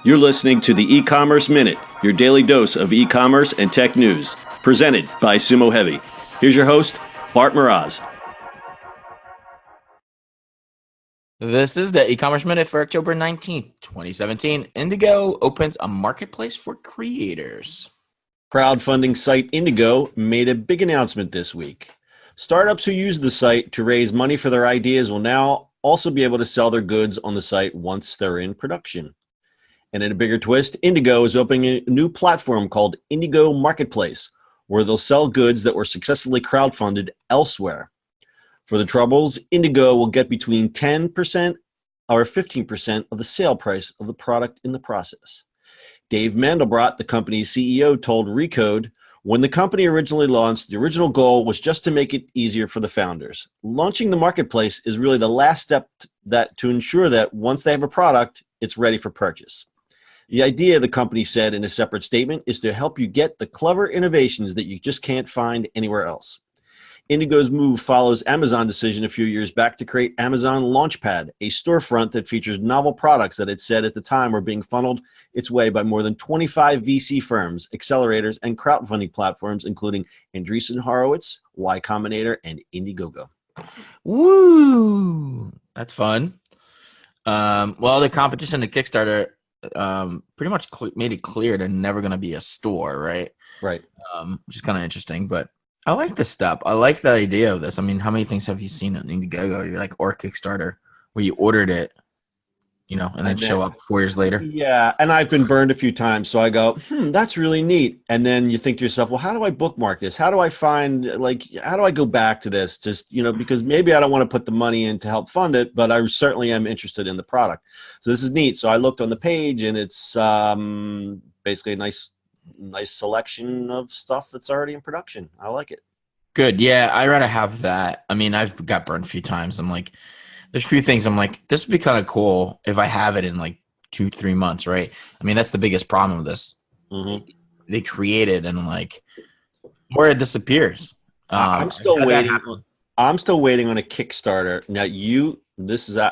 You're listening to the E-Commerce Minute, your daily dose of e-commerce and tech news, presented by Sumo Heavy. Here's your host, Bart Mraz. This is the E-Commerce Minute for October 19th, 2017. Indiegogo opens a marketplace for creators. Crowdfunding site Indiegogo made a big announcement this week. Startups who use the site to raise money for their ideas will now also be able to sell their goods on the site once they're in production. And in a bigger twist, Indiegogo is opening a new platform called Indiegogo Marketplace, where they'll sell goods that were successfully crowdfunded elsewhere. For the troubles, Indiegogo will get between 10% or 15% of the sale price of the product in the process. Dave Mandelbrot, the company's CEO, told Recode, when the company originally launched, the original goal was just to make it easier for the founders. Launching the marketplace is really the last step to ensure that once they have a product, it's ready for purchase. The idea, the company said in a separate statement, is to help you get the clever innovations that you just can't find anywhere else. Indiegogo's move follows Amazon's decision a few years back to create Amazon Launchpad, a storefront that features novel products that it said at the time were being funneled its way by more than 25 VC firms, accelerators, and crowdfunding platforms, including Andreessen Horowitz, Y Combinator, and Indiegogo. Woo! That's fun. Well, the competition to Kickstarter pretty much made it clear they're never going to be a store, right? Right. Which is kind of interesting, but I like this step. I like the idea of this. I mean, how many things have you seen on Indiegogo? You're like, or Kickstarter, where you ordered it, and then show up 4 years later. Yeah, and I've been burned a few times, so I go, that's really neat. And then you think to yourself, well, how do I bookmark this? How do I find, how do I go back to this? Just, because maybe I don't want to put the money in to help fund it, but I certainly am interested in the product. So this is neat. So I looked on the page, and it's basically a nice selection of stuff that's already in production. I like it. Good. Yeah, I'd rather have that. I mean, I've got burned a few times. I'm like, there's a few things I'm like, this would be kind of cool if I have it in like 2-3 months, right? I mean, that's the biggest problem with this. Mm-hmm. They create it and where it disappears. I'm still waiting. I'm still waiting on a Kickstarter. Now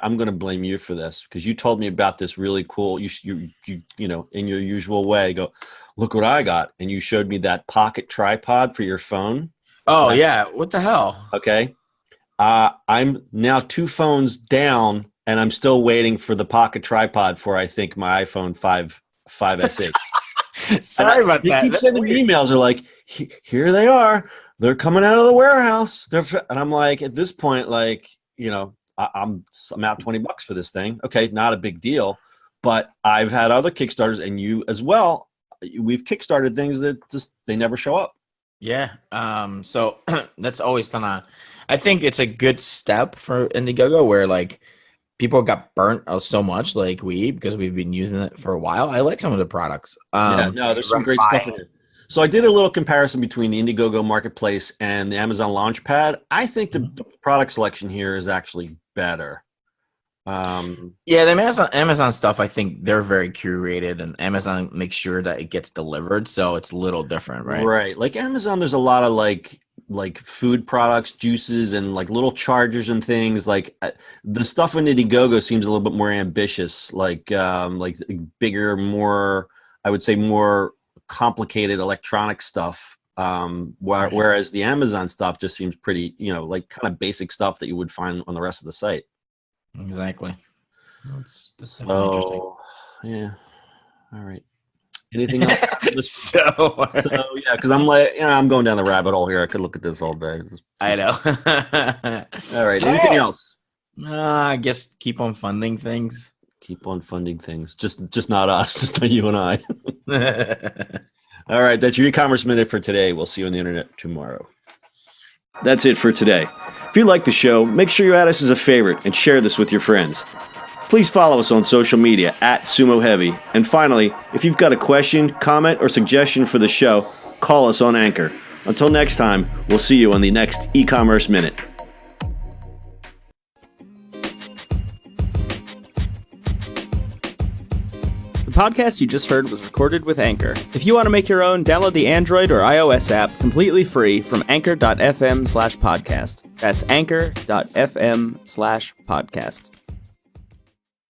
I'm going to blame you for this because you told me about this really cool. You in your usual way, go, look what I got, and you showed me that pocket tripod for your phone. Oh yeah, what the hell? Okay. I'm now 2 phones down, and I'm still waiting for the pocket tripod for, I think, my iPhone 5S8. Sorry about that. They keep sending me emails. They're like, here they are. They're coming out of the warehouse. And I'm like, at this point, I'm out $20 for this thing. Okay, not a big deal. But I've had other Kickstarters, and you as well. We've Kickstarted things that just, they never show up. Yeah. So that's always kind of, I think it's a good step for Indiegogo where people got burnt so much because we've been using it for a while. I like some of the products. There's some great stuff in it. So I did a little comparison between the Indiegogo Marketplace and the Amazon Launchpad. I think the product selection here is actually better. The Amazon stuff, I think they're very curated, and Amazon makes sure that it gets delivered, so it's a little different, right? Right. Like Amazon, there's a lot of like food products, juices, and little chargers and things. The stuff in Indiegogo seems a little bit more ambitious, bigger, more, I would say, more complicated electronic stuff. Whereas the Amazon stuff just seems pretty, kind of basic stuff that you would find on the rest of the site. Exactly. That's interesting. Yeah. All right. Anything else? Because I'm I'm going down the rabbit hole here. I could look at this all day. I know. All right. Anything else? I guess keep on funding things. Keep on funding things. Just not us. Just not you and I. All right. That's your e-commerce minute for today. We'll see you on the internet tomorrow. That's it for today. If you like the show, make sure you add us as a favorite and share this with your friends. Please follow us on social media @Sumo Heavy. And finally, if you've got a question, comment, or suggestion for the show, call us on Anchor. Until next time, we'll see you on the next e-commerce minute. The podcast you just heard was recorded with Anchor. If you want to make your own, download the Android or iOS app completely free from anchor.fm/podcast. That's anchor.fm/podcast.